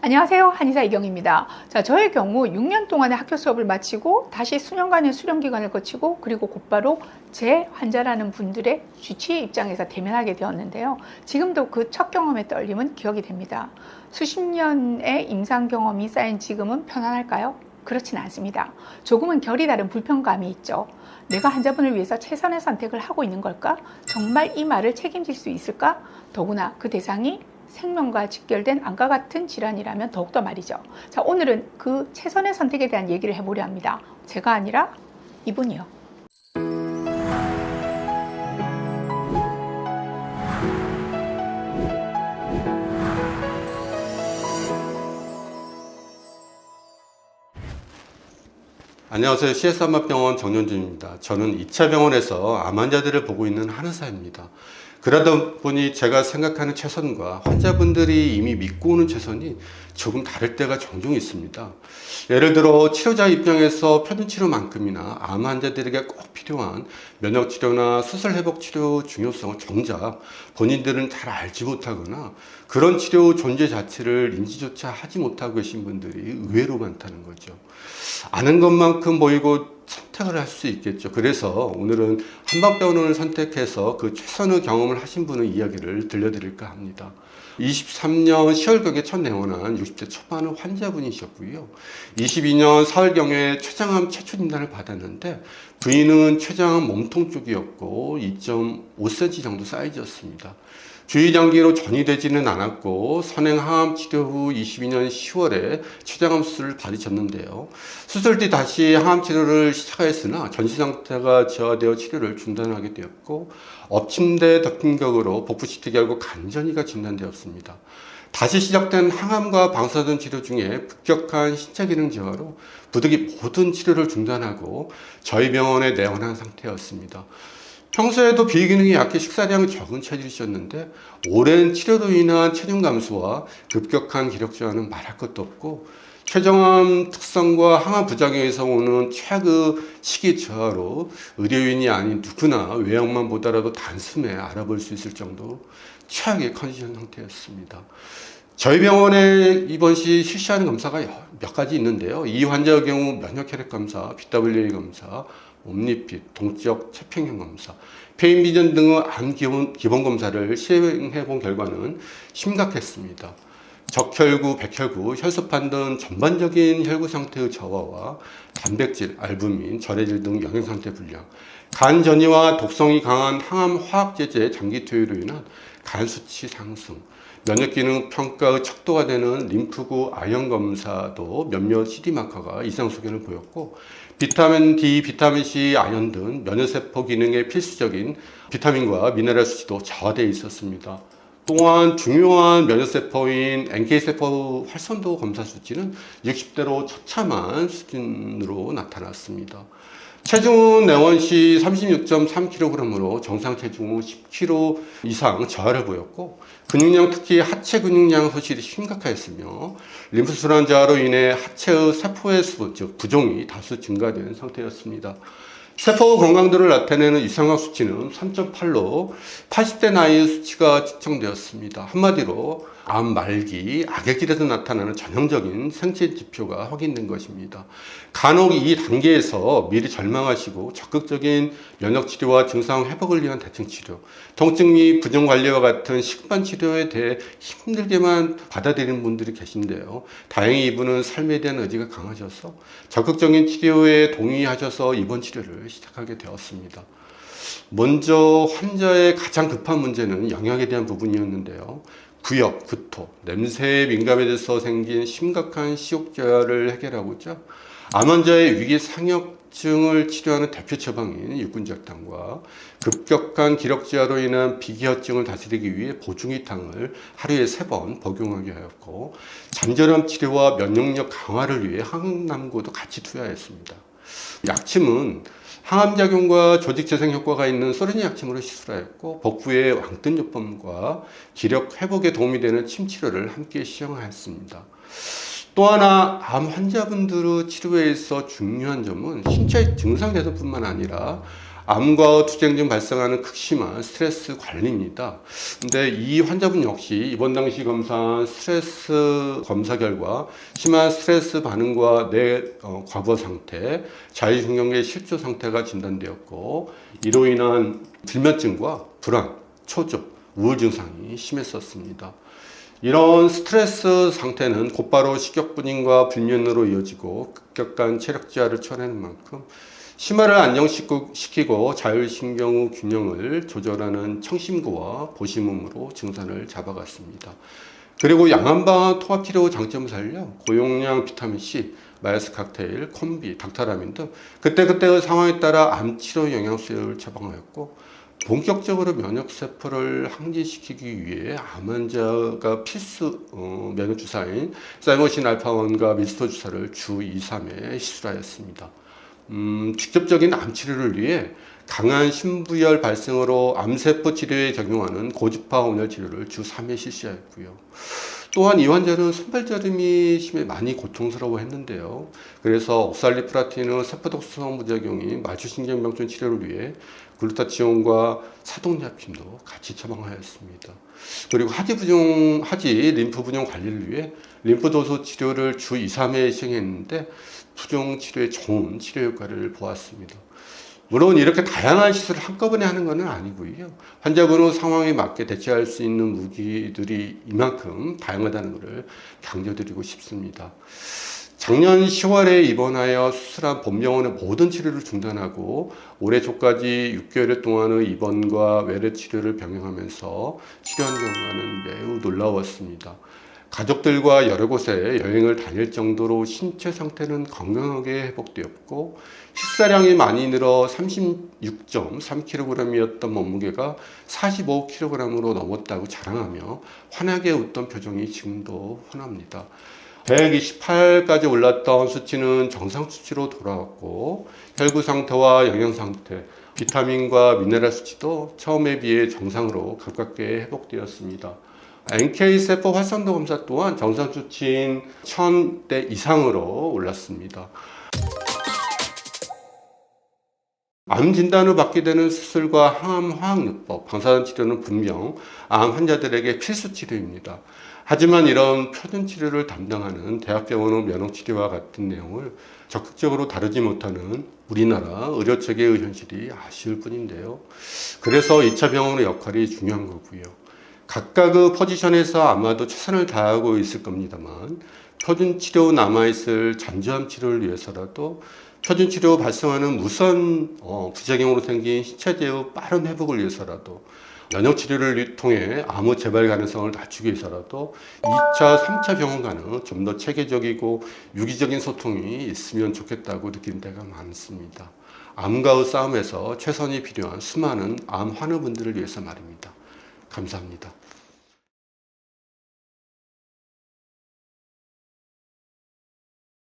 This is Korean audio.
안녕하세요. 한의사 이경입니다. 자, 저의 경우 6년 동안의 학교 수업을 마치고 다시 수년간의 수련 기간을 거치고 그리고 곧바로 제 환자라는 분들의 주치의 입장에서 대면하게 되었는데요. 지금도 그 첫 경험의 떨림은 기억이 됩니다. 수십 년의 임상 경험이 쌓인 지금은 편안할까요? 그렇진 않습니다. 조금은 결이 다른 불편감이 있죠. 내가 환자분을 위해서 최선의 선택을 하고 있는 걸까? 정말 이 말을 책임질 수 있을까? 더구나 그 대상이 생명과 직결된 암과 같은 질환이라면 더욱더 말이죠. 자, 오늘은 그 최선의 선택에 대한 얘기를 해보려 합니다. 제가 아니라 이분이요. 안녕하세요. CS한마병원 정연준입니다. 저는 2차 병원에서 암 환자들을 보고 있는 한의사입니다. 그러다 보니 제가 생각하는 최선과 환자분들이 이미 믿고 오는 최선이 조금 다를 때가 종종 있습니다. 예를 들어 치료자 입장에서 편인치료만큼이나 암 환자들에게 꼭 필요한 면역치료나 수술회복치료 중요성을 정작 본인들은 잘 알지 못하거나 그런 치료 존재 자체를 인지조차 하지 못하고 계신 분들이 의외로 많다는 거죠. 아는 것만큼 보이고 선택을 할 수 있겠죠. 그래서 오늘은 한방병원을 선택해서 그 최선의 경험을 하신 분의 이야기를 들려드릴까 합니다. 23년 10월경에 첫 내원한 60대 초반의 환자분이셨고요. 22년 4월경에 췌장암 최초 진단을 받았는데 부인은 췌장암 몸통 쪽이었고 2.5cm 정도 사이즈였습니다. 주의장기로 전이되지는 않았고 선행 항암 치료 후 22년 10월에 췌장암 수술을 받으셨는데요. 수술 뒤 다시 항암 치료를 시작하였으나 전신 상태가 저하되어 치료를 중단하게 되었고 엎침대 덮인격으로 복부 CT 결국 간전이가 진단되었습니다. 다시 시작된 항암과 방사선 치료 중에 급격한 신체 기능 저하로 부득이 모든 치료를 중단하고 저희 병원에 내원한 상태였습니다. 평소에도 비기능이 약해 식사량이 적은 체질이셨는데 오랜 치료로 인한 체중 감소와 급격한 기력 저하는 말할 것도 없고 췌장암 특성과 항암 부작용에서 오는 최악의 식이 저하로 의료인이 아닌 누구나 외형만 보더라도 단숨에 알아볼 수 있을 정도 최악의 컨디션 상태였습니다. 저희 병원에 이번 시 실시하는 검사가 몇 가지 있는데요. 이 환자의 경우 면역 혈액 검사, BWA 검사, 옴니핏, 동적 체평형 검사, 폐인 비전 등의 암 기본 검사를 시행해 본 결과는 심각했습니다. 적혈구, 백혈구, 혈소판 등 전반적인 혈구 상태의 저하와 단백질, 알부민, 절해질 등 영양 상태 불량, 간 전이와 독성이 강한 항암 화학제제 장기 투여로 인한 간 수치 상승, 면역 기능 평가의 척도가 되는 림프구 아연 검사도 몇몇 CD 마커가 이상 소견을 보였고 비타민 D, 비타민 C, 아연 등 면역세포 기능에 필수적인 비타민과 미네랄 수치도 저하되어 있었습니다. 또한 중요한 면역세포인 NK세포 활성도 검사 수치는 60대로 처참한 수준으로 나타났습니다. 체중은 내원 시 36.3kg으로 정상 체중 후 10kg 이상 저하를 보였고 근육량 특히 하체 근육량 소실이 심각하였으며 림프순환 저하로 인해 하체의 세포의 수분 즉 부종이 다수 증가된 상태였습니다. 세포 건강도를 나타내는 이상학 수치는 3.8로 80대 나이의 수치가 측정되었습니다. 한마디로 암 말기, 악의 길에서 나타나는 전형적인 생체 지표가 확인된 것입니다. 간혹 이 단계에서 미리 절망하시고 적극적인 면역치료와 증상 회복을 위한 대증치료, 통증 및 부종관리와 같은 식반 치료에 대해 힘들게만 받아들이는 분들이 계신데요. 다행히 이분은 삶에 대한 의지가 강하셔서 적극적인 치료에 동의하셔서 이번 치료를 시작하게 되었습니다. 먼저 환자의 가장 급한 문제는 영양에 대한 부분이었는데요. 구역, 구토, 냄새에 민감해져서 생긴 심각한 식욕저하를 해결하고자 암 환자의 위기 상역증을 치료하는 대표 처방인 육군적당과 급격한 기력저하로 인한 비기혈증을 다스리기 위해 보충이탕을 하루에 3번 복용하게 하였고 잠전암 치료와 면역력 강화를 위해 항암남고도 같이 투여했습니다. 약침은 항암작용과 조직재생 효과가 있는 소련의 약침으로 시술하였고 복부의 왕뜬요법과 기력 회복에 도움이 되는 침치료를 함께 시행하였습니다. 또 하나 암 환자분들의 치료에 있어 중요한 점은 신체 증상 개선뿐만 아니라 암과 투쟁 중 발생하는 극심한 스트레스 관리입니다. 근데 이 환자분 역시 입원 당시 검사한 스트레스 검사 결과 심한 스트레스 반응과 과부하 상태, 자율신경계 실조 상태가 진단되었고, 이로 인한 불면증과 불안, 초조, 우울 증상이 심했었습니다. 이런 스트레스 상태는 곧바로 식욕불임과 불면으로 이어지고 급격한 체력 저하를 초래하는 만큼 심화를 안정시키고 자율신경의 균형을 조절하는 청심구와 보시몸으로 증상을 잡아갔습니다. 그리고 양한방 통합치료 장점을 살려 고용량 비타민C, 마이스 칵테일, 콤비, 닥타라민 등 그때그때의 상황에 따라 암치료 영양소를 처방하였고, 본격적으로 면역세포를 항진시키기 위해 암 환자가 필수 면역주사인 사이머신 알파1과 미스터 주사를 주 2, 3회 시술하였습니다. 직접적인 암치료를 위해 강한 신부열 발생으로 암세포 치료에 적용하는 고주파 온열 치료를 주 3회 실시하였고요. 또한 이 환자는 손발저림이 심해 많이 고통스러워 했는데요. 그래서 옥살리프라틴의 세포독성 부작용인 말초신경병증 치료를 위해 글루타치온과 사동약품도 같이 처방하였습니다. 그리고 하지 림프 부종 관리를 위해 림프도소 치료를 주 2, 3회 시행했는데 부종 치료에 좋은 치료 효과를 보았습니다. 물론 이렇게 다양한 시술을 한꺼번에 하는 것은 아니고요. 환자분의 상황에 맞게 대처할 수 있는 무기들이 이만큼 다양하다는 것을 강조드리고 싶습니다. 작년 10월에 입원하여 수술한 본병원의 모든 치료를 중단하고 올해 초까지 6개월 동안의 입원과 외래 치료를 병행하면서 치료한 결과는 매우 놀라웠습니다. 가족들과 여러 곳에 여행을 다닐 정도로 신체 상태는 건강하게 회복되었고, 식사량이 많이 늘어 36.3kg이었던 몸무게가 45kg으로 넘었다고 자랑하며 환하게 웃던 표정이 지금도 환합니다. 128까지 올랐던 수치는 정상 수치로 돌아왔고, 혈구 상태와 영양 상태, 비타민과 미네랄 수치도 처음에 비해 정상으로 가깝게 회복되었습니다. NK세포 활성도 검사 또한 정상 수치인 1000대 이상으로 올랐습니다. 암 진단을 받게 되는 수술과 항암 화학요법, 방사선 치료는 분명 암 환자들에게 필수 치료입니다. 하지만 이런 표준 치료를 담당하는 대학병원의 면역치료와 같은 내용을 적극적으로 다루지 못하는 우리나라 의료체계의 현실이 아쉬울 뿐인데요. 그래서 2차 병원의 역할이 중요한 거고요. 각각의 포지션에서 아마도 최선을 다하고 있을 겁니다만, 표준 치료 남아있을 잔저암 치료를 위해서라도 표준 치료 발생하는 무선 부작용으로 생긴 신체제의 빠른 회복을 위해서라도, 면역 치료를 통해 암의 재발 가능성을 낮추기 위해서라도 2차, 3차 병원 간의 좀 더 체계적이고 유기적인 소통이 있으면 좋겠다고 느낀 때가 많습니다. 암과의 싸움에서 최선이 필요한 수많은 암 환우분들을 위해서 말입니다. 감사합니다.